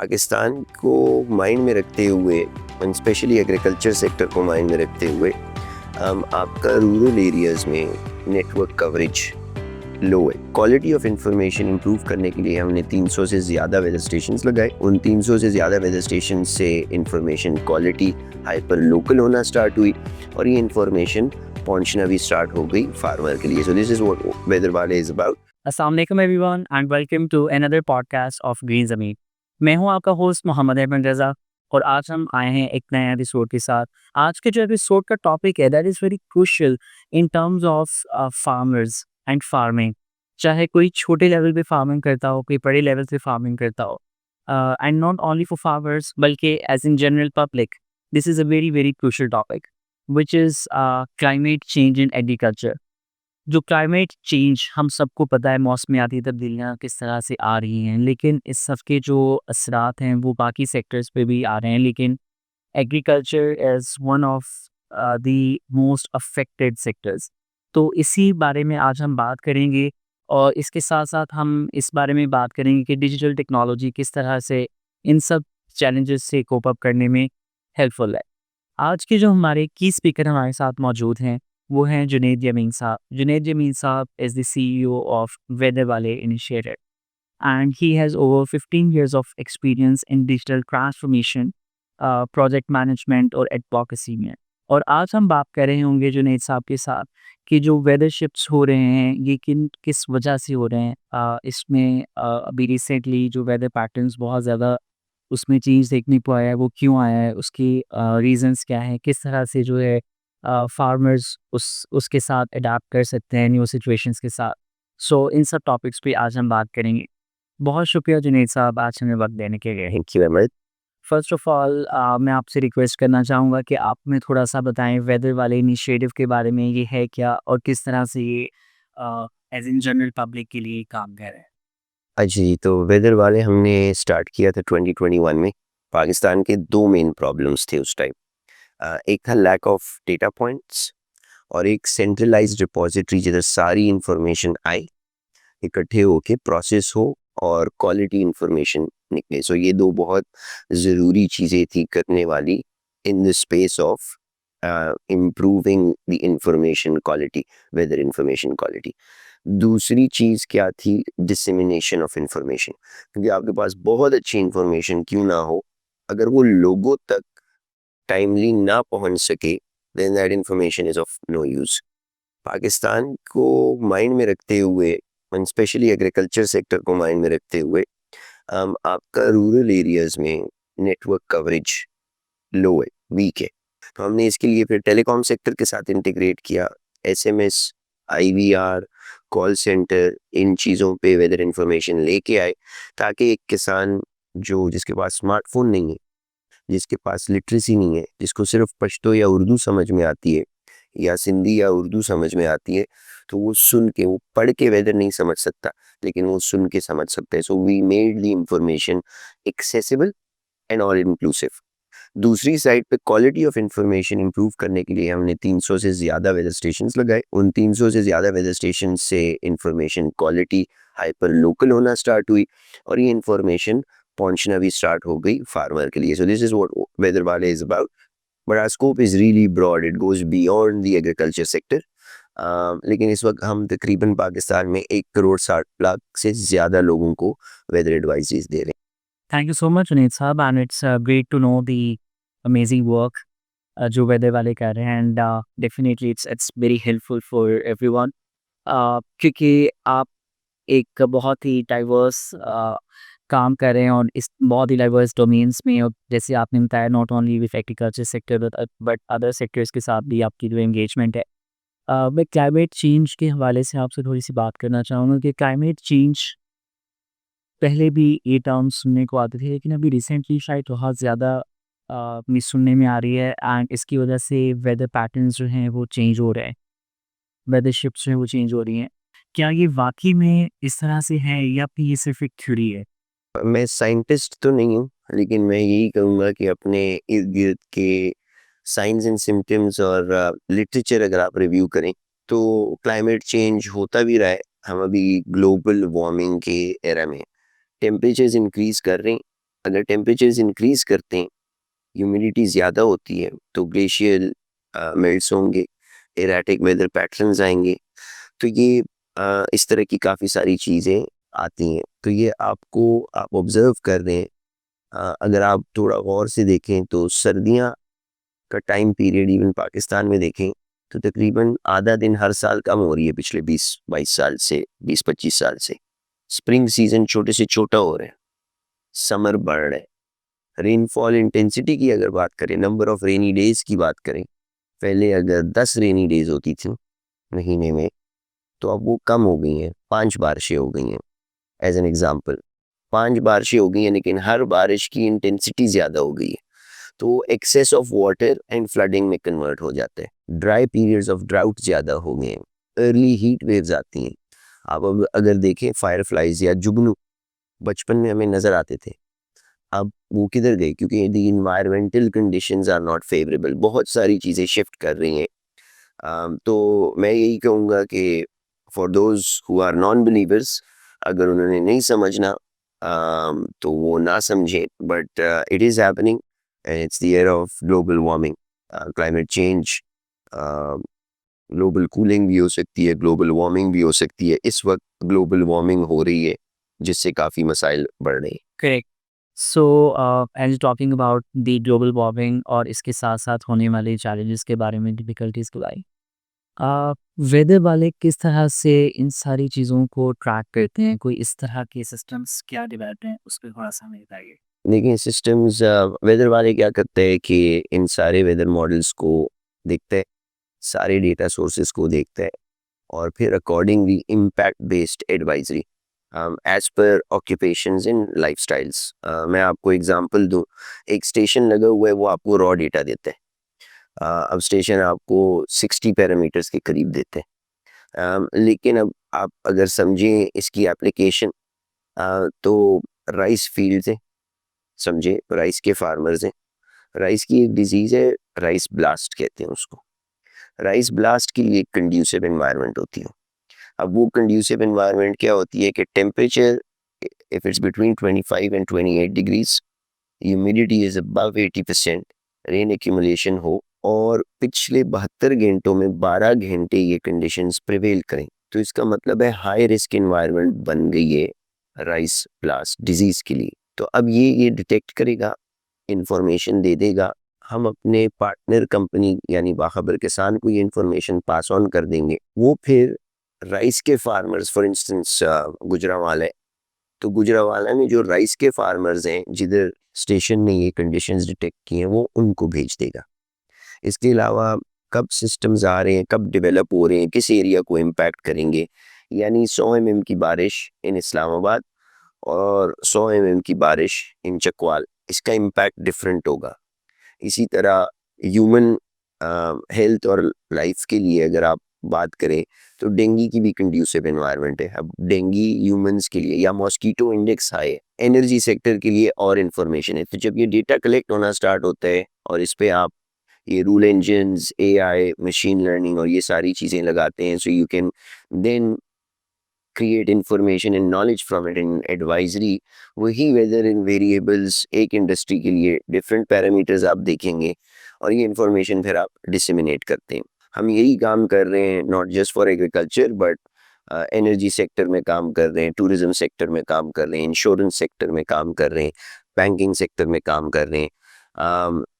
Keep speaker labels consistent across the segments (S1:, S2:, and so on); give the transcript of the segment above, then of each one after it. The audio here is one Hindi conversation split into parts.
S1: पाकिस्तान को माइंड में रखते हुए एंड स्पेशली एग्रीकल्चर सेक्टर को माइंड में रखते हुए आपका रूरल एरियाज़ में नेटवर्क कवरेज लो है। क्वालिटी ऑफ इंफॉर्मेशन इंप्रूव करने के लिए हमने 300 से ज़्यादा वेदर स्टेशंस लगाए। उन 300 से ज़्यादा वेदर स्टेशन से इंफॉर्मेशन क्वालिटी हाइपर लोकल होना स्टार्ट हुई और ये इंफॉर्मेशन पहुंचना भी स्टार्ट हो गई फार्मर के लिए। So this is what weather वाले इज़ अबाउट।
S2: अस्सलाम वालेकुम everyone and welcome to another podcast of Green Zameen. मैं हूं आपका होस्ट मोहम्मद अहमद रज़ा और आज हम आए हैं एक नए एपिसोड के साथ। आज के जो एपिसोड का टॉपिक है that is very crucial in terms of farmers and farming. चाहे कोई छोटे लेवल पे फार्मिंग करता हो, कोई बड़े लेवल पे फार्मिंग करता हो, and not only for farmers बल्कि as in general public, this is a very very crucial topic which is climate change in agriculture. जो क्लाइमेट चेंज हम सबको पता है, मौसमियाती तब्दीलियाँ किस तरह से आ रही हैं, लेकिन इस सब के जो असरात हैं वो बाकी सेक्टर्स पे भी आ रहे हैं, लेकिन agriculture is one of the most affected sectors. तो इसी बारे में आज हम बात करेंगे और इसके साथ-साथ हम इस बारे में बात करेंगे कि डिजिटल टेक्नोलॉजी किस तरह से इन सब चैलेंजेस से कोप अप करने में हेल्पफुल है। आज के जो हमारे की स्पीकर हमारे साथ मौजूद हैं, वो हैं जुनैद यमीन साहब। जुनैद यमीन साहब is the CEO of weather वाले initiative and he has over 15 years of experience in digital transformation, project management और एडवोकेसी में। और आज हम बात कर रहे होंगे जुनैद साहब के साथ कि जो वेदर शिफ्ट्स हो रहे हैं, ये किस वजह से हो रहे हैं। इसमें अभी रिसेंटली जो वेदर पैटर्न्स बहुत ज़्यादा उसमें चेंज देखने को आया है, वो क्यों आया है, उसकी रीज़न्स क्या हैं, किस तरह से जो है फार्मर्स उसके साथ अडैप्ट कर सकते हैं न्यू सिचुएशंस के साथ। सो इन सब टॉपिक्स पे आज हम बात करेंगे। बहुत शुक्रिया जुनैद साहब आज हमें वक़्त देने के लिए।
S1: Thank you Ahmad.
S2: First of all मैं आपसे रिक्वेस्ट करना चाहूँगा कि आप हमें थोड़ा-सा बताएँ वेदर वाले इनिशिएटिव के बारे में, ये है क्या और किस तरह से ये एज़ इन जनरल पब्लिक के लिए काम कर रहा है?
S1: जी, तो वेदर वाले हमने स्टार्ट किया था 2021 में। पाकिस्तान के 2 मेन प्रॉब्लम्स थे उस टाइम। एक था लैक ऑफ डेटा पॉइंट्स और एक सेंट्रलाइज्ड रिपॉजिटरी जिधर सारी इंफॉर्मेशन आए, इकट्ठे होके प्रोसेस हो और क्वालिटी इंफॉर्मेशन निकले। सो ये 2 बहुत ज़रूरी चीज़ें थी करने वाली in the space of improving the information quality, weather information quality. दूसरी चीज़ क्या थी? डिसेमिनेशन ऑफ इंफॉर्मेशन, क्योंकि आपके पास बहुत अच्छी इंफॉर्मेशन क्यों ना हो, अगर वो लोगों तक टाइमली ना पहुंच सके, then that information is of no use. Pakistan को माइंड में रखते हुए एंड स्पेशली एग्रीकल्चर सेक्टर को माइंड में रखते हुए आपका रूरल एरियाज़ में नेटवर्क कवरेज लो है, वीक है। तो हमने इसके लिए फिर टेलीकॉम सेक्टर के साथ इंटीग्रेट किया। एसएमएस, आईवीआर, कॉल सेंटर, इन चीज़ों पे वेदर इंफॉर्मेशन लेके आए ताकि एक किसान जो जिसके पास स्मार्टफ़ोन नहीं है, जिसके पास लिटरेसी नहीं है, जिसको सिर्फ़ पश्तो या उर्दू समझ में आती है या सिंधी या उर्दू समझ में आती है, तो वो सुन के, वो पढ़ के वेदर नहीं समझ सकता, लेकिन वो सुन के समझ सकता है। So we made the information accessible and all inclusive. दूसरी साइड पे क्वालिटी ऑफ इंफॉर्मेशन इंप्रूव करने के लिए हमने 300 से ज़्यादा वेदर स्टेशंस लगाए। उन 300 से ज़्यादा वेदर स्टेशन से इंफॉर्मेशन क्वालिटी हाइपर लोकल होना स्टार्ट हुई और ये इंफॉर्मेशन पहुंचना भी स्टार्ट हो गई फार्मर के लिए। So this is what weather वाले is about, but our scope is really broad, it goes beyond the agriculture sector. लेकिन इस वक्त हम तकरीबन पाकिस्तान में 1 करोड़ 60 लाख से ज़्यादा लोगों को वेदर एडवाइजेज दे रहे हैं।
S2: Thank you so much Junaid साहब and it's great to know the amazing work जो वेदर वाले कर रहे हैं and definitely it's very helpful for everyone, क्योंकि आप एक बहुत ही डाइवर्स काम कर रहे हैं और इस बहुत ही डाइवर्स डोमेन्स में, और जैसे आपने बताया not only with agriculture sector but other sectors के साथ भी आपकी जो एंगेजमेंट है। मैं क्लाइमेट चेंज के हवाले से आपसे थोड़ी सी बात करना चाहूँगा कि क्लाइमेट चेंज पहले भी ये टर्म सुनने को आती थी, लेकिन अभी रिसेंटली शायद बहुत ज़्यादा अपनी सुनने में आ रही है एंड इसकी वजह से वेदर पैटर्न्स जो हैं वो चेंज हो रहे हैं, वेदर शिफ्ट्स जो हैं वो चेंज हो रही हैं। क्या ये वाक़ई में इस तरह से है या फिर ये सिर्फ़ एक थ्योरी है?
S1: मैं साइंटिस्ट तो नहीं हूँ, लेकिन मैं यही कहूँगा कि अपने इर्द-गिर्द के साइंस एंड सिम्पटम्स और लिटरेचर अगर आप रिव्यू करें, तो क्लाइमेट चेंज होता भी रहा है। हम अभी ग्लोबल वार्मिंग के एरा में हैं। टेम्परेचर्स इंक्रीज़ कर रहे हैं, अगर टेम्परेचर्स इंक्रीज करते हैं, ह्यूमिडिटी ज़्यादा होती है, तो ग्लेशियर मेल्ट्स होंगे, एराटिक वेदर पैटर्न्स आएंगे। तो ये इस तरह की काफ़ी सारी चीज़ें आती हैं। तो ये आपको आप ऑब्ज़र्व कर रहे हैं। अगर आप थोड़ा गौर से देखें तो सर्दियाँ का टाइम पीरियड इवन पाकिस्तान में देखें तो तकरीबन आधा दिन हर साल कम हो रही है पिछले 20-22 साल से, 20-25 साल से। स्प्रिंग सीज़न छोटे से छोटा हो रहा है, समर बढ़ रहा है। रेनफॉल इंटेंसिटी की अगर बात करें, नंबर ऑफ रेनी डेज़ की बात करें, पहले अगर 10 रेनी डेज़ होती थी महीने में, तो अब वो कम हो गई हैं, 5 बारिशें हो गई हैं। एज़ एन एग्ज़ाम्पल 5 बारिशें हो गई हैं, लेकिन हर बारिश की इंटेंसिटी ज़्यादा हो गई है। तो access of water and flooding में कन्वर्ट हो जाता है। ड्राई पीरियड्स ऑफ ड्राउट ज़्यादा हो गए हैं। अर्ली हीट वेव्स आती हैं। आप अब अगर देखें फायरफ्लाइज या जुगनू बचपन में हमें नज़र आते थे, अब वो किधर गए? क्योंकि the environmental conditions are not favourable. बहुत सारी चीज़ें शिफ्ट कर रही हैं। तो मैं यही कहूँगा कि for those who are non believers, अगर उन्होंने नहीं समझना तो वो ना समझें, but it is happening and it's the year of global warming, climate change, global cooling भी हो सकती है, ग्लोबल वार्मिंग भी हो सकती है। इस वक्त ग्लोबल वार्मिंग हो रही है, जिससे काफ़ी मसाइल बढ़ रहे हैं।
S2: Correct. So as talking about the global warming और इसके साथ साथ होने वाले चैलेंजेस के बारे में, डिफिकल्टीज के बारे, वेदर वाले किस तरह से इन सारी चीज़ों को ट्रैक करते हैं? कोई इस तरह के सिस्टम्स क्या डेवलप्ड हैं, उस पर थोड़ा सा हमें बताइए।
S1: देखिए सिस्टम्स, वेदर वाले क्या करते हैं कि इन सारे वेदर मॉडल्स को देखते हैं, सारे डेटा सोर्सेज को देखते हैं, और फिर accordingly impact based advisory as per occupations in lifestyles. मैं आपको एग्जांपल दूं, एक स्टेशन लगा हुआ है, वो आपको रॉ डेटा देता है। अब स्टेशन आपको 60 पैरामीटर्स के करीब देते हैं। लेकिन अब आप अगर समझें इसकी एप्लीकेशन, तो राइस फील्ड्स हैं, समझे, राइस के फार्मर्स हैं। राइस की एक डिजीज़ है, राइस ब्लास्ट कहते हैं उसको। राइस ब्लास्ट के लिए एक कंड्यूसिव एनवायरनमेंट होती है। अब वो कंड्यूसिव एनवायरनमेंट क्या होती है कि temperature if it's between 25 and 28 degrees, humidity is above 80%, rain accumulation हो, और पिछले 72 घंटों में 12 घंटे ये कंडीशंस प्रिवेल करें, तो इसका मतलब है हाई रिस्क एनवायरनमेंट बन गई है राइस ब्लास्ट डिजीज के लिए। तो अब ये डिटेक्ट करेगा, इंफॉर्मेशन दे देगा। हम अपने पार्टनर कंपनी यानी बाखबर किसान को ये इंफॉर्मेशन पास ऑन कर देंगे। वो फिर राइस के फार्मर्स, फॉर इंस्टेंस गुजरावाला है, तो गुजरावाला में जो राइस के फार्मर्स हैं, जिधर स्टेशन ने ये कंडीशंस डिटेक्ट की हैं, वो उनको भेज देगा। इसके अलावा कब सिस्टम्स आ रहे हैं, कब डेवलप हो रहे हैं, किस एरिया को इम्पैक्ट करेंगे, यानी 100 mm की बारिश इन इस्लामाबाद और 100 mm की बारिश इन चकवाल, इसका इम्पैक्ट डिफरेंट होगा। इसी तरह ह्यूमन हेल्थ और लाइफ के लिए अगर आप बात करें, तो डेंगू की भी कंड्यूसिव एनवायरनमेंट है। अब डेंगू ह्यूमंस के लिए या मॉस्कीटो इंडेक्स हाई है, एनर्जी सेक्टर के लिए और इन्फॉर्मेशन है। तो जब ये डेटा कलेक्ट होना स्टार्ट होता है और इस पे आप ये rule engines, AI, machine learning और ये सारी चीज़ें लगाते हैं, so you can then create information and knowledge from it in advisory. वही वेदर इन वेरिएबल्स एक इंडस्ट्री के लिए डिफरेंट पैरामीटर्स आप देखेंगे, और ये इंफॉर्मेशन फिर आप डिसेमिनेट करते हैं। हम यही काम कर रहे हैं, not just for agriculture, but energy sector में काम कर रहे हैं, टूरिज्म सेक्टर में काम कर रहे हैं, इंश्योरेंस सेक्टर में काम कर रहे हैं, बैंकिंग सेक्टर में काम कर रहे हैं।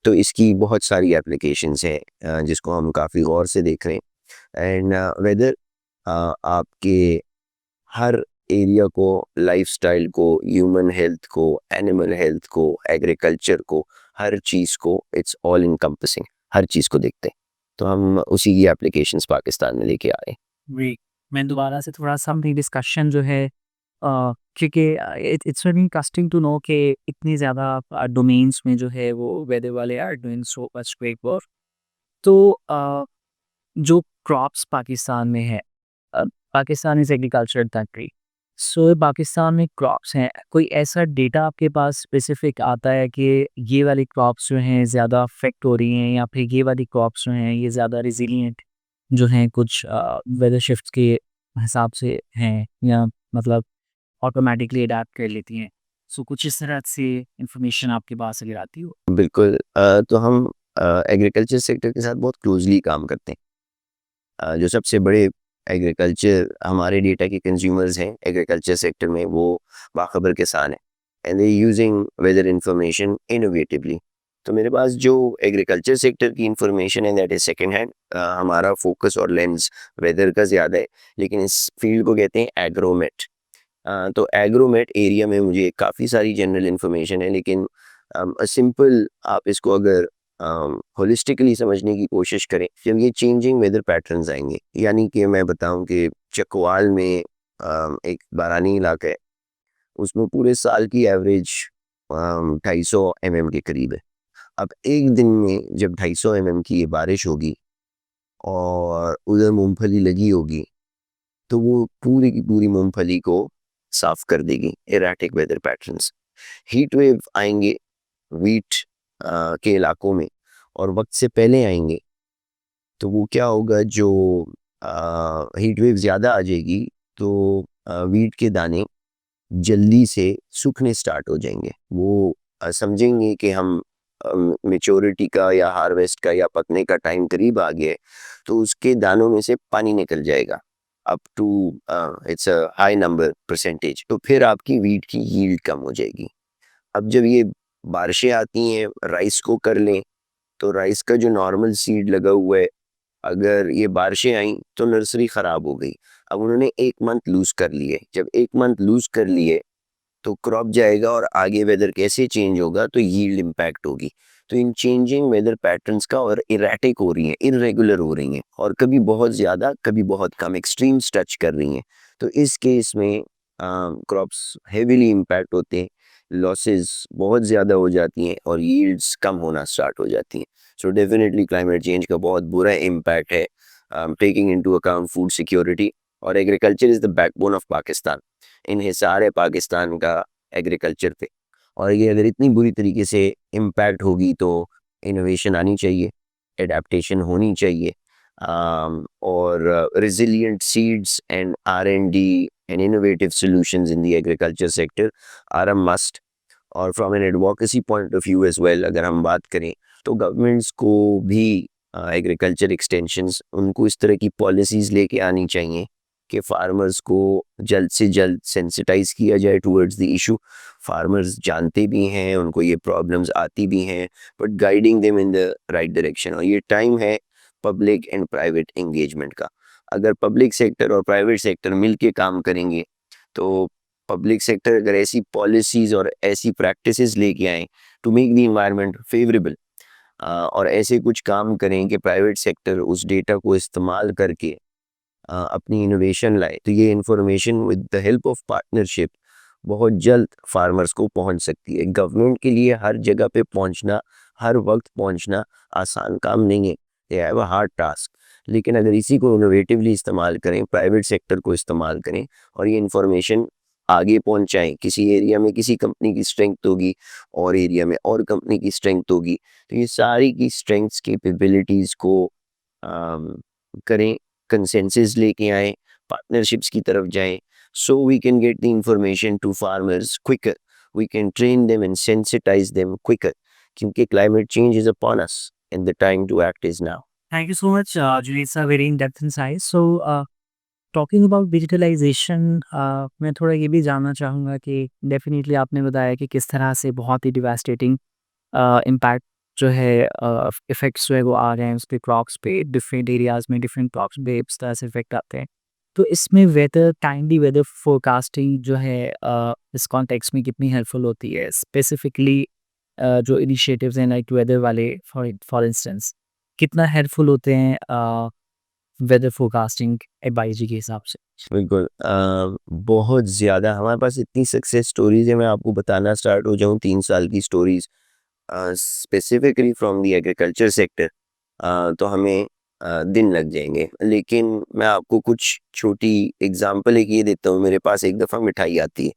S1: तो इसकी बहुत सारी एप्लीकेशंस हैं, जिसको हम काफ़ी गौर से देख रहे हैं। एंड वेदर आपके हर एरिया को, लाइफस्टाइल को, ह्यूमन हेल्थ को, एनिमल हेल्थ को, एग्रीकल्चर को, हर चीज़ को, इट्स ऑल इनकम्पसिंग, हर चीज़ को देखते हैं। तो हम उसी की एप्लीकेशंस पाकिस्तान में लेके आए।
S2: जी, मैं दोबारा से थोड़ा सा अपनी डिस्कशन जो है, क्योंकि it's very interesting to know कि इतनी ज़्यादा डोमेन्स में जो है वो वेदर वाले are doing so much great work. तो जो क्रॉप्स पाकिस्तान में है, Pakistan is agricultural country, so Pakistan में क्रॉप्स हैं, कोई ऐसा डेटा आपके पास स्पेसिफिक आता है कि ये वाली क्रॉप्स जो हैं ज़्यादा अफेक्ट हो रही हैं, या फिर ये वाली क्रॉप्स जो हैं ये ज़्यादा रिजिलियंट जो हैं कुछ वेदर शिफ्ट्स के हिसाब से हैं, या मतलब ऑटोमेटिकली अडैप्ट कर लेती हैं? सो कुछ इस तरह से इंफॉर्मेशन आपके पास अगर आती हो।
S1: बिल्कुल तो हम एग्रीकल्चर सेक्टर के साथ बहुत क्लोजली काम करते हैं। जो सबसे बड़े एग्रीकल्चर हमारे डेटा के कंज्यूमर्स हैं एग्रीकल्चर सेक्टर में, वो बाखबर किसान हैं and they using weather information innovatively. तो मेरे पास जो एग्रीकल्चर सेक्टर की इंफॉर्मेशन है दैट इज सेकंड हैंड। हमारा फोकस और लेंस वेदर का ज़्यादा है, लेकिन इस फील्ड को कहते हैं एग्रोमेट। तो एग्रोमेट एरिया में मुझे काफ़ी सारी जनरल इन्फॉर्मेशन है, लेकिन सिंपल आप इसको अगर होलिस्टिकली समझने की कोशिश करें, जब ये चेंजिंग वेदर पैटर्न्स आएंगे, यानी कि मैं बताऊं कि चकवाल में एक बारानी इलाका है, उसमें पूरे साल की एवरेज 250 mm के करीब है। अब एक दिन में जब 250 mm की ये बारिश होगी और उधर मूंगफली लगी होगी, तो वो पूरी की पूरी मूंगफली को साफ कर देगी। Erratic weather patterns, heat wave आएंगे वीट के इलाकों में, और वक्त से पहले आएंगे, तो वो क्या होगा, जो हीट वेव ज़्यादा आ जाएगी तो वीट के दाने जल्दी से सूखने स्टार्ट हो जाएंगे। वो समझेंगे कि हम मेच्योरिटी का या हार्वेस्ट का या पकने का टाइम करीब आ गया है, तो उसके दानों में से पानी निकल जाएगा up to its a high number percentage. तो फिर आपकी वीट की यील्ड कम हो जाएगी। अब जब ये बारिशें आती हैं, राइस को कर लें, तो राइस का जो नॉर्मल सीड लगा हुआ है, अगर ये बारिशें आई तो नर्सरी ख़राब हो गई। अब उन्होंने 1 मंथ लूज़ कर लिए। जब 1 मंथ लूज़ कर लिए तो क्रॉप जाएगा, और आगे वेदर कैसे चेंज होगा तो यील्ड इम्पैक्ट होगी। तो इन चेंजिंग वेदर पैटर्न्स का और इरेटिक हो रही हैं, इरेगुलर हो रही हैं, और कभी बहुत ज़्यादा कभी बहुत कम एक्सट्रीम्स टच कर रही हैं। तो इस केस में क्रॉप्स हेविली इम्पैक्ट होते हैं, लॉसेस बहुत ज़्यादा हो जाती हैं और यील्ड्स कम होना स्टार्ट हो जाती हैं। सो डेफिनेटली क्लाइमेट चेंज का बहुत बुरा इम्पैक्ट है, taking into account food security. और agriculture is the backbone of Pakistan. इन्हिसार है पाकिस्तान का एग्रीकल्चर पे, और ये अगर इतनी बुरी तरीके से इम्पैक्ट होगी तो इनोवेशन आनी चाहिए, एडेप्टेशन होनी चाहिए, और resilient seeds and R&D and innovative solutions in the agriculture sector are a must. और from an advocacy point of view as well अगर हम बात करें, तो गवर्नमेंट्स को भी एग्रीकल्चर एक्सटेंशंस, उनको इस तरह की पॉलिसीज़ लेके आनी चाहिए कि फार्मर्स को जल्द से जल्द सेंसिटाइज किया जाए टूवर्ड्स द इशू। फार्मर्स जानते भी हैं, उनको ये प्रॉब्लम्स आती भी हैं, but guiding them in the right direction. और ये टाइम है पब्लिक एंड प्राइवेट एंगेजमेंट का। अगर पब्लिक सेक्टर और प्राइवेट सेक्टर मिल के काम करेंगे, तो पब्लिक सेक्टर अगर ऐसी पॉलिसीज़ और ऐसी प्रैक्टिसेस लेके आएँ to make the environment favourable, और ऐसे कुछ काम करें कि प्राइवेट सेक्टर उस डेटा को इस्तेमाल करके अपनी इनोवेशन लाए, तो ये information with the help of partnership बहुत जल्द फार्मर्स को पहुंच सकती है। गवर्नमेंट के लिए हर जगह पे पहुंचना, हर वक्त पहुंचना आसान काम नहीं है, they have a hard task. लेकिन अगर इसी को इनोवेटिवली इस्तेमाल करें, प्राइवेट सेक्टर को इस्तेमाल करें और ये इंफॉर्मेशन आगे पहुंचाएं, किसी एरिया में किसी कंपनी की स्ट्रेंथ होगी, और एरिया में और कंपनी की स्ट्रेंथ होगी, तो ये सारी की स्ट्रेंथ्स कैपेबिलिटीज़ को करें, कंसेंसस लेके आएँ, पार्टनरशिप्स की तरफ जाएँ, so we can get the information to farmers quicker. We can train them and sensitize them quicker, क्योंकि climate change is upon us and the time to act is now.
S2: Thank you so much Junaid साहब, very in depth insight. So talking about digitalisation, मैं थोड़ा ये भी जानना चाहूँगा कि डेफिनेटली आपने बताया कि किस तरह से बहुत ही डिवास्टेटिंग इम्पैक्ट जो है, इफ़ेक्ट्स जो है वो आ रहे हैं उसके क्रॉप्स पे, डिफरेंट एरियाज़ में डिफरेंट क्रॉप्स पे इस तरह से इफ़ेक्ट आते हैं। तो इसमें वेदर टाइमली वेदर फोरकास्टिंग जो है इस कॉन्टेक्स्ट में कितनी हेल्पफुल होती है? स्पेसिफिकली जो इनिशिएटिव्स हैं लाइक वेदर वाले, फॉर इंस्टेंस कितना हेल्पफुल होते हैं वेदर फोरकास्टिंग एडवाइजरी के हिसाब से?
S1: बिल्कुल बहुत ज़्यादा हमारे पास इतनी सक्सेस स्टोरीज़ है, मैं आपको बताना स्टार्ट हो जाऊँ 3 साल की stories specifically from the agriculture sector, तो हमें दिन लग जाएंगे। लेकिन मैं आपको कुछ छोटी एग्जांपल एक ये देता हूँ। मेरे पास एक दफ़ा मिठाई आती है,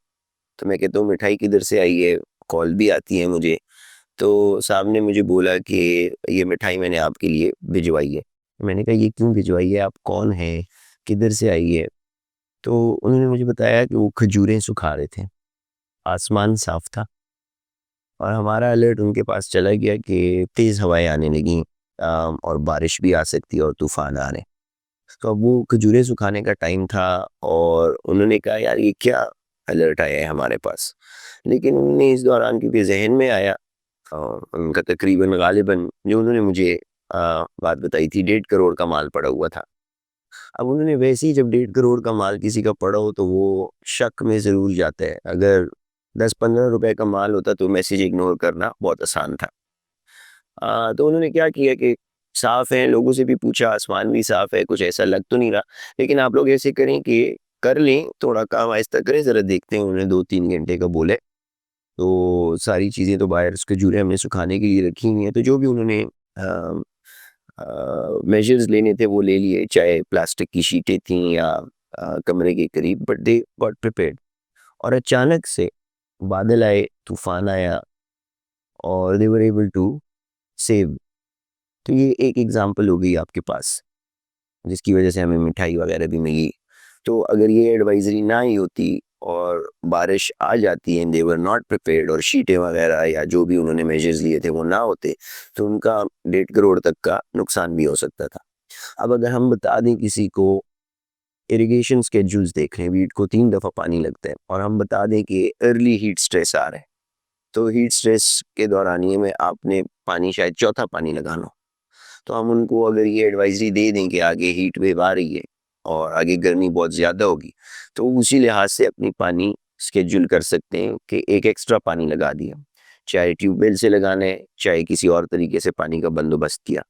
S1: तो मैं कहता हूँ मिठाई किधर से आई है, कॉल भी आती है मुझे। तो साहब ने मुझे बोला कि ये मिठाई मैंने आपके लिए भिजवाई है। मैंने कहा ये क्यों भिजवाई है, आप कौन हैं, किधर से आई है? तो उन्होंने मुझे बताया कि वो खजूरें सुखा रहे थे। आसमान साफ था और हमारा अलर्ट उनके पास चला गया कि तेज़ हवाएं आने लगी और बारिश भी आ सकती है और तूफान आ रहे हैं। तो अब वो खजूरें सुखाने का टाइम था और उन्होंने कहा यार ये क्या अलर्ट आया है हमारे पास। लेकिन उन्होंने इस दौरान क्योंकि जहन में आया उनका तकरीबन गालिबन जो उन्होंने मुझे बात बताई थी 1.5 करोड़ का माल पड़ा हुआ था। अब उन्होंने वैसे ही जब 1.5 करोड़ का माल किसी का पड़ा हो तो वो शक में ज़रूर जाता है। अगर 10-15 रुपए का माल होता तो मैसेज इग्नोर करना बहुत आसान था। तो उन्होंने क्या किया कि साफ़ है, लोगों से भी पूछा, आसमान भी साफ़ है, कुछ ऐसा लग तो नहीं रहा। लेकिन आप लोग ऐसे करें कि कर लें, थोड़ा काम आहिस्ता करें, ज़रा देखते हैं। उन्होंने 2-3 घंटे का बोले। तो सारी चीज़ें तो बाहर खजूरें हमने सुखाने के लिए रखी हुई हैं, तो जो भी उन्होंने मेजर्स लेने थे वो ले लिए, चाहे प्लास्टिक की शीटें थीं या कमरे के करीब, बट दे गॉट प्रिपेयर्ड। और अचानक से बादल आए, तूफ़ान आया और दे वर एबल टू सेव। तो ये एक एग्ज़ाम्पल हो गई आपके पास, जिसकी वजह से हमें मिठाई वगैरह भी मिली। तो अगर ये एडवाइज़री ना आई होती और बारिश आ जाती and they were not prepared और शीटें वगैरह या जो भी उन्होंने मेजर्स लिए थे वो ना होते, तो उनका 1.5 करोड़ तक का नुकसान भी हो सकता था। अब अगर हम बता दें किसी को इरिगेशन स्केड्यूल्स देख लें, वीट को 3 दफ़ा पानी लगता है और हम बता दें कि अर्ली हीट स्ट्रेस आ रहा है, तो हीट स्ट्रेस के दौरानिए में आपने पानी शायद चौथा पानी लगाना हो। तो हम उनको अगर ये एडवाइज़री दे दें कि आगे हीट वेव आ रही है और आगे गर्मी बहुत ज़्यादा होगी, तो उसी लिहाज से अपनी पानी शेड्यूल कर सकते हैं कि एक एक्स्ट्रा पानी लगा दिया। चाहे ट्यूबवेल से लगाना है, चाहे किसी और तरीके से पानी का बंदोबस्त किया।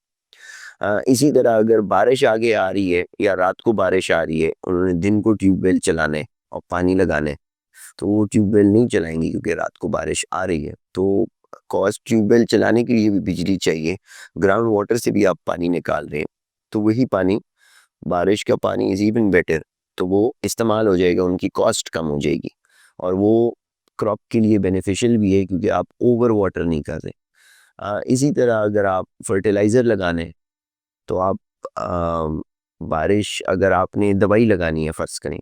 S1: इसी तरह अगर बारिश आगे आ रही है या रात को बारिश आ रही है, उन्होंने दिन को ट्यूबवेल चलाना है और पानी लगाना है, तो वो ट्यूबवेल नहीं चलाएँगे क्योंकि रात को बारिश आ रही है। तो कॉज़ ट्यूबवेल चलाने के लिए भी बिजली चाहिए, ग्राउंड वाटर से भी आप पानी निकाल रहे हैं, तो वही पानी बारिश का पानी इज़ इवन बेटर, तो वो इस्तेमाल हो जाएगा, उनकी कॉस्ट कम हो जाएगी और वो क्रॉप के लिए बेनिफिशियल भी है क्योंकि आप ओवर वाटर नहीं कर रहे। इसी तरह अगर आप फर्टिलाइज़र लगाने हैं, तो आप बारिश अगर आपने दवाई लगानी है फ़र्ज़ करें,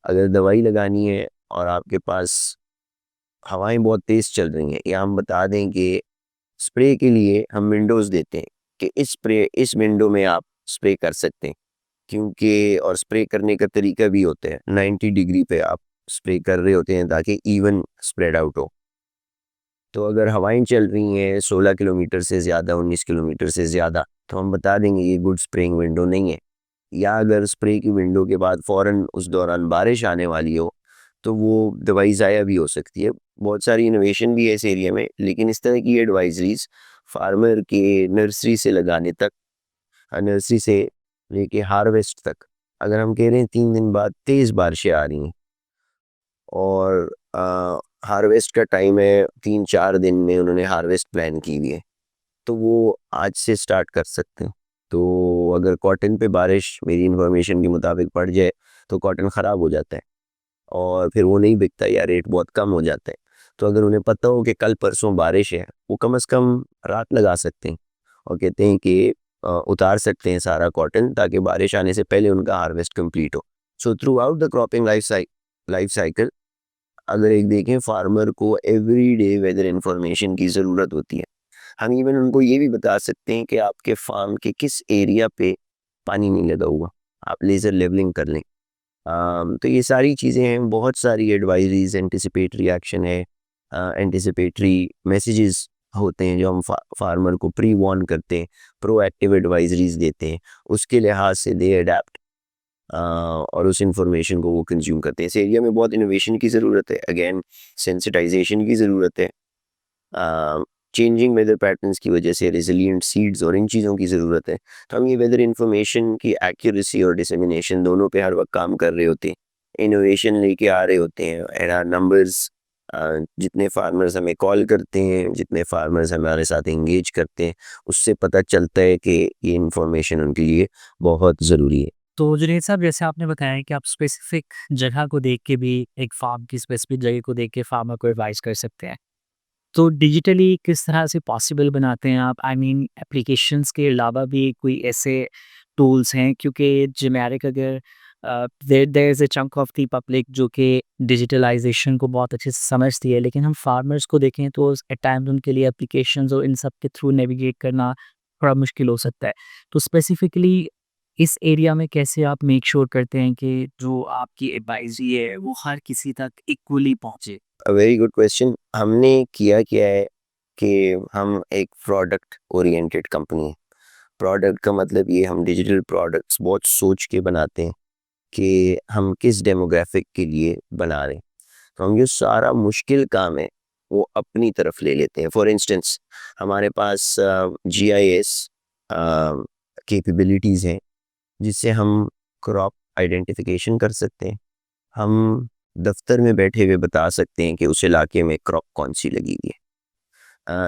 S1: अगर दवाई लगानी है और आपके पास हवाएँ बहुत तेज़ चल रही हैं या हम बता दें कि स्प्रे के लिए हम विंडोज़ देते हैं कि इस विंडो में आप स्प्रे कर सकते हैं क्योंकि और स्प्रे करने का तरीका भी होता है 90 डिग्री पे आप स्प्रे कर रहे होते हैं ताकि इवन स्प्रेड आउट हो। तो अगर हवाएँ चल रही हैं 16 किलोमीटर से ज़्यादा, 19 किलोमीटर से ज़्यादा, तो हम बता देंगे ये गुड स्प्रेइंग विंडो नहीं है। या अगर स्प्रे की विंडो के बाद फ़ौरन उस दौरान बारिश आने वाली हो, तो वो दवाई ज़ाया भी हो सकती है। बहुत सारी इनोवेशन भी है इस एरिया में, लेकिन इस तरह की एडवाइज़रीज़ फार्मर के नर्सरी से लगाने तक नर्सरी से लेके हार्वेस्ट तक, अगर हम कह रहे हैं 3 दिन बाद तेज़ बारिशें आ रही हैं और हार्वेस्ट का टाइम है 3-4 दिन में उन्होंने हार्वेस्ट प्लान की हुई है, तो वो आज से स्टार्ट कर सकते हैं। तो अगर कॉटन पे बारिश मेरी इन्फॉर्मेशन के मुताबिक पड़ जाए, तो कॉटन ख़राब हो जाता है और फिर वो नहीं बिकता या रेट बहुत कम हो जाता है। तो अगर उन्हें पता हो कि कल परसों बारिश है, वो कम से कम रात लगा सकते हैं और कहते हैं कि उतार सकते हैं सारा कॉटन ताकि बारिश आने से पहले उनका हार्वेस्ट कंप्लीट हो। So through out the cropping life cycle अगर एक देखें फार्मर को एवरीडे वेदर इंफॉर्मेशन की ज़रूरत होती है। हम इवन उनको ये भी बता सकते हैं कि आपके फार्म के किस एरिया पे पानी नहीं लगा हुआ, आप लेज़र लेवलिंग कर लें। तो ये सारी चीज़ें हैं, बहुत सारी एडवाइजरीज़, एंटिसिपेटरी एक्शन है, एंटिसिपेटरी मैसेजेस होते हैं जो हम फार्मर को प्री वार्न करते हैं, प्रोएक्टिव एडवाइजरीज़ देते हैं, उसके लिहाज से दे अडेप्ट और उस इंफॉर्मेशन को वो कंज्यूम करते हैं। इस एरिया में बहुत इनोवेशन की ज़रूरत है, अगेन सेंसिटाइजेशन की ज़रूरत है, चेंजिंग वेदर पैटर्न्स की वजह से रेजिलिएंट सीड्स और इन चीज़ों की ज़रूरत है। तो हम ये वेदर इंफॉर्मेशन की एक्यूरेसी और डिसेमिनेशन दोनों पे हर वक्त काम कर रहे होते हैं, इनोवेशन लेके आ रहे होते हैं एंड आवर नंबर्स जितने फार्मर्स हमें कॉल करते हैं, जितने फार्मर्स हमारे साथ एंगेज करते हैं, उससे पता चलता है कि ये इंफॉर्मेशन उनके लिए बहुत ज़रूरी है।
S2: तो जुनैद साहब, जैसे आपने बताया कि आप स्पेसिफिक जगह को देख के भी एक फार्म की स्पेसिफिक जगह को देख के फार्मर को एडवाइस कर सकते हैं। तो डिजिटली किस तरह से पॉसिबल बनाते हैं आप? आई मीन एप्लीकेशंस के अलावा भी कोई ऐसे टूल्स हैं? क्योंकि जेनेरिक अगर there is a chunk of the public जो कि डिजिटलाइजेशन को बहुत अच्छे से समझती है, लेकिन हम फार्मर्स को देखें तो एट टाइम्स उनके लिए एप्लीकेशंस और इन सब के थ्रू नेविगेट करना थोड़ा मुश्किल हो सकता है। तो स्पेसिफिकली इस एरिया में कैसे आप मेक श्योर करते हैं कि जो आपकी एडवाइजरी है वो हर किसी तक इक्वली पहुंचे?
S1: Very good question. हमने किया क्या है कि हम एक प्रोडक्ट ओरिएंटेड कंपनी है। प्रोडक्ट का मतलब ये, हम डिजिटल प्रोडक्ट्स बहुत सोच के बनाते हैं कि हम किस डेमोग्राफिक के लिए बना रहे हैं। तो हम जो सारा मुश्किल काम है वो अपनी तरफ ले लेते हैं। फॉर इंस्टेंस, हमारे पास जीआईएस कैपेबिलिटीज़ हैं जिससे हम क्रॉप आइडेंटिफिकेशन कर सकते हैं। हम दफ्तर में बैठे हुए बता सकते हैं कि उस इलाके में क्रॉप कौन सी लगी हुई है।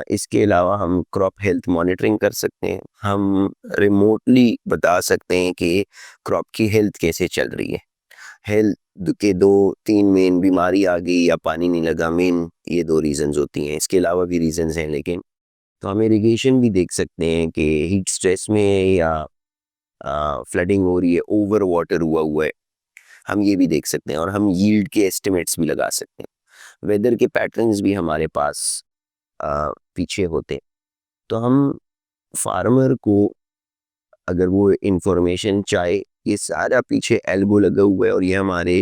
S1: इसके अलावा हम क्रॉप हेल्थ मॉनिटरिंग कर सकते हैं। हम रिमोटली बता सकते हैं कि क्रॉप की हेल्थ कैसे चल रही है। हेल्थ के 2-3 मेन, बीमारी आ गई या पानी नहीं लगा, मेन ये 2 रीज़न्स होती हैं। इसके अलावा भी रीज़न्स हैं लेकिन। तो हम इरिगेशन भी देख सकते हैं कि हीट स्ट्रेस में है या फ्लडिंग हो रही है, ओवर वाटर हुआ है। हम ये भी देख सकते हैं और हम यील्ड के एस्टिमेट्स भी लगा सकते हैं। वेदर के पैटर्न्स भी हमारे पास पीछे होते हैं। तो हम फार्मर को, अगर वो इंफॉर्मेशन चाहे, ये सारा पीछे एल्बो लगा हुआ है और ये हमारे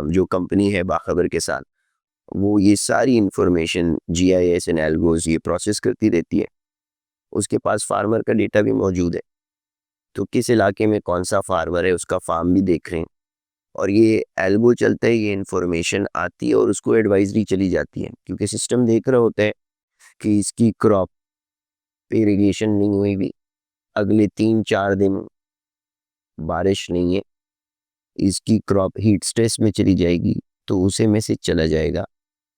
S1: जो कंपनी है बाखबर के साथ, वो ये सारी इंफॉर्मेशन जीआईएस एंड एल्गोज ये प्रोसेस करती रहती है। उसके पास फार्मर का डेटा भी मौजूद है, तो किस इलाके में कौन सा फार्मर है उसका फार्म भी देख रहे हैं। और ये एल्गो चलता है, ये इंफॉर्मेशन आती है और उसको एडवाइजरी चली जाती है, क्योंकि सिस्टम देख रहा होता है कि इसकी क्रॉप पे इरिगेशन नहीं हुई भी, अगले 3-4 दिन बारिश नहीं है, इसकी क्रॉप हीट स्ट्रेस में चली जाएगी, तो उसे मैसेज चला जाएगा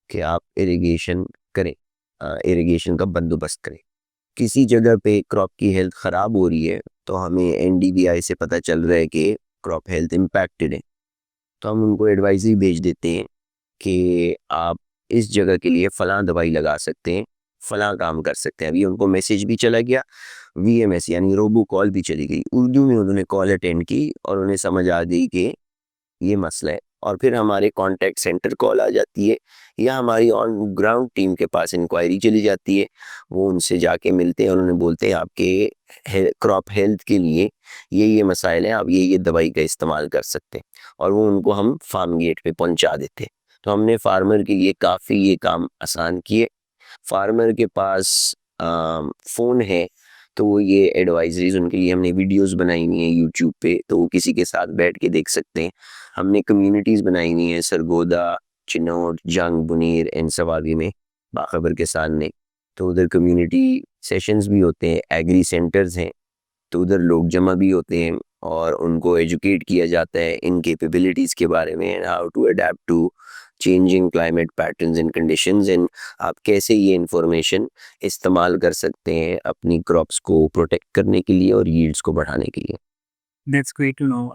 S1: कि आप इरिगेशन करें, इरिगेशन का बंदोबस्त करें। किसी जगह पे क्रॉप की हेल्थ ख़राब हो रही है तो हमें एनडीवीआई से पता चल रहा है कि क्रॉप हेल्थ इम्पैक्टेड है, तो हम उनको एडवाइजरी भेज देते हैं कि आप इस जगह के लिए फ़लाँ दवाई लगा सकते हैं, फ़लाँ काम कर सकते हैं। अभी उनको मैसेज भी चला गया, वीएमएस यानी रोबो कॉल भी चली गई। उर्दू में उन्होंने कॉल अटेंड की और उन्हें समझ आ गई कि ये मसला है, और फिर हमारे कॉन्टैक्ट सेंटर कॉल आ जाती है या हमारी ऑन ग्राउंड टीम के पास इंक्वायरी चली जाती है। वो उनसे जाके मिलते हैं और उन्हें बोलते हैं आपके क्रॉप हेल्थ के लिए ये मसाइल हैं, आप ये दवाई का इस्तेमाल कर सकते हैं, और वो उनको हम फार्म गेट पे पहुंचा देते हैं। तो हमने फार्मर के लिए काफ़ी ये काम आसान किए। फार्मर के पास फ़ोन है तो वो ये एडवाइजरीज उनके लिए हमने वीडियोस बनाई हुई हैं यूट्यूब पे, तो वो किसी के साथ बैठ के देख सकते हैं। हमने कम्युनिटीज़ बनाई हुई हैं सरगोदा, चिनौट, जंग, बुनीर एंड सवारी में, बाखबर के सामने। तो उधर कम्युनिटी सेशंस भी होते हैं, एग्री सेंटर्स हैं, तो उधर लोग जमा भी होते हैं और उनको एजुकेट किया जाता है इन कैपेबिलिटीज़ के बारे में and how to adapt to changing climate patterns and conditions, and आप कैसे ये इंफॉर्मेशन इस्तेमाल कर सकते हैं अपनी क्रॉप्स को प्रोटेक्ट करने के लिए और यील्ड्स को बढ़ाने के लिए।
S2: That's great to know.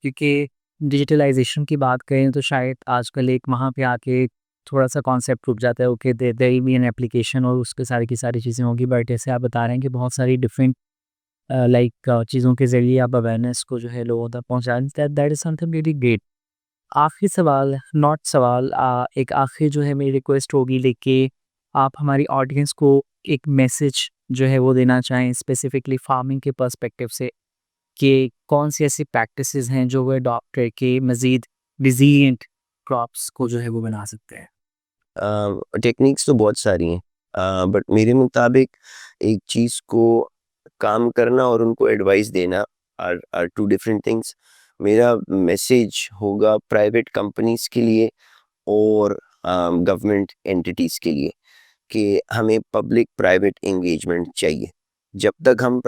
S2: क्योंकि डिजिटलाइजेशन की बात करें तो शायद आजकल एक वहाँ पे आके थोड़ा-सा कॉन्सेप्ट रुक जाता है, okay there will be an application और उसपे सारी की सारी चीज़ें होंगी। बट जैसे आप बता रहे हैं कि बहुत सारी डिफरेंट चीज़ों के ज़रिए आप अवेयरनेस को जो है लोगों तक पहुँचा देते हैं, that is something really great. आखिरी सवाल, नॉट सवाल, एक आखिरी जो है मेरी रिक्वेस्ट होगी लेके आप हमारी ऑडियंस को एक मैसेज जो है वो देना चाहें स्पेसिफिकली फार्मिंग के पर्सपेक्टिव से, कि कौन सी ऐसी प्रैक्टिसेस हैं जो वो अडॉप्ट करके मज़ीद रिज़िलिएंट क्रॉप्स को जो है वो बना सकते हैं?
S1: टेक्निक्स तो बहुत सारी हैं, बट मेरे मुताबिक एक चीज़ को काम करना और उनको एडवाइस देना आर टू डिफरेंट थिंग्स। मेरा मैसेज होगा प्राइवेट कंपनीज के लिए और गवर्नमेंट एंटिटीज़ के लिए कि हमें पब्लिक प्राइवेट एंगेजमेंट चाहिए। जब तक हम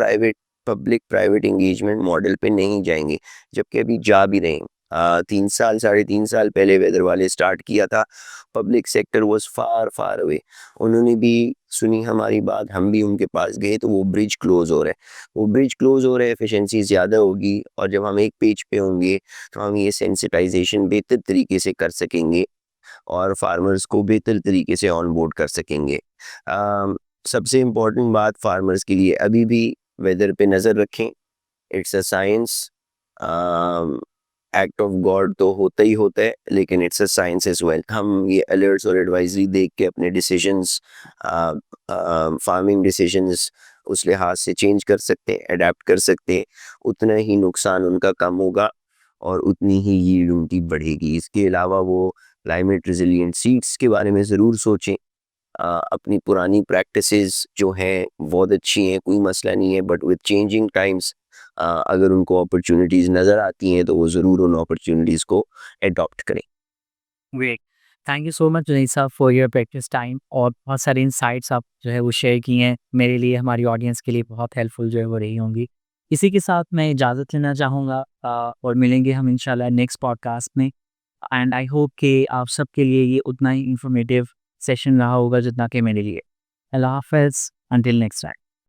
S1: पब्लिक प्राइवेट एंगेजमेंट मॉडल पे नहीं जाएंगे, जबकि अभी जा भी रहे हैं। 3 साल, 3.5 साल पहले वेदर वाले स्टार्ट किया था, public sector was far far away. उन्होंने भी सुनी हमारी बात, हम भी उनके पास गए, तो वो ब्रिज क्लोज हो रहा है, वो ब्रिज क्लोज हो रहा है, एफिशिएंसी ज़्यादा होगी, और जब हम एक पेज पे होंगे तो हम ये सेंसिटाइजेशन बेहतर तरीके से कर सकेंगे और फार्मर्स को बेहतर तरीके से ऑन बोर्ड कर सकेंगे। सबसे इम्पोर्टेंट बात फार्मर्स के लिए अभी भी वेदर पे नज़र रखें। It's a science. Act of God तो होता ही होता है, लेकिन it's a science as well. हम ये अलर्ट्स और एडवाइजरी देख के अपने डिसीजंस, फार्मिंग डिसीजंस उस लिहाज से चेंज कर सकते हैं, अडेप्ट कर सकते हैं। उतना ही नुकसान उनका कम होगा और उतनी ही यील्ड उनकी बढ़ेगी। इसके अलावा वो क्लाइमेट रेजिलिएंट सीड्स के बारे में ज़रूर सोचें। अपनी पुरानी प्रैक्टिसेस जो हैं बहुत अच्छी हैं, कोई मसला नहीं है, बट विद चेंजिंग टाइम्स अगर उनको अपॉर्चुनिटीज़ नज़र आती हैं तो वो ज़रूर उन अपॉर्चुनिटीज़ को एडॉप्ट करें।
S2: Great. Thank you so much Junaid साहब फॉर योर प्रैक्टिस टाइम, और बहुत सारे इनसाइट्स आप जो है वो शेयर किए हैं मेरे लिए, हमारी ऑडियंस के लिए बहुत हेल्पफुल जो है वो रही होंगी। इसी के साथ मैं इजाज़त लेना चाहूँगा, और मिलेंगे हम इंशाल्लाह नेक्स्ट पॉडकास्ट में। एंड आई होप कि आप सबके लिए ये उतना ही इंफॉर्मेटिव सेशन रहा होगा जितना कि मेरे लिए। अल्लाह हाफ़िज़, अंटिल नेक्स्ट टाइम।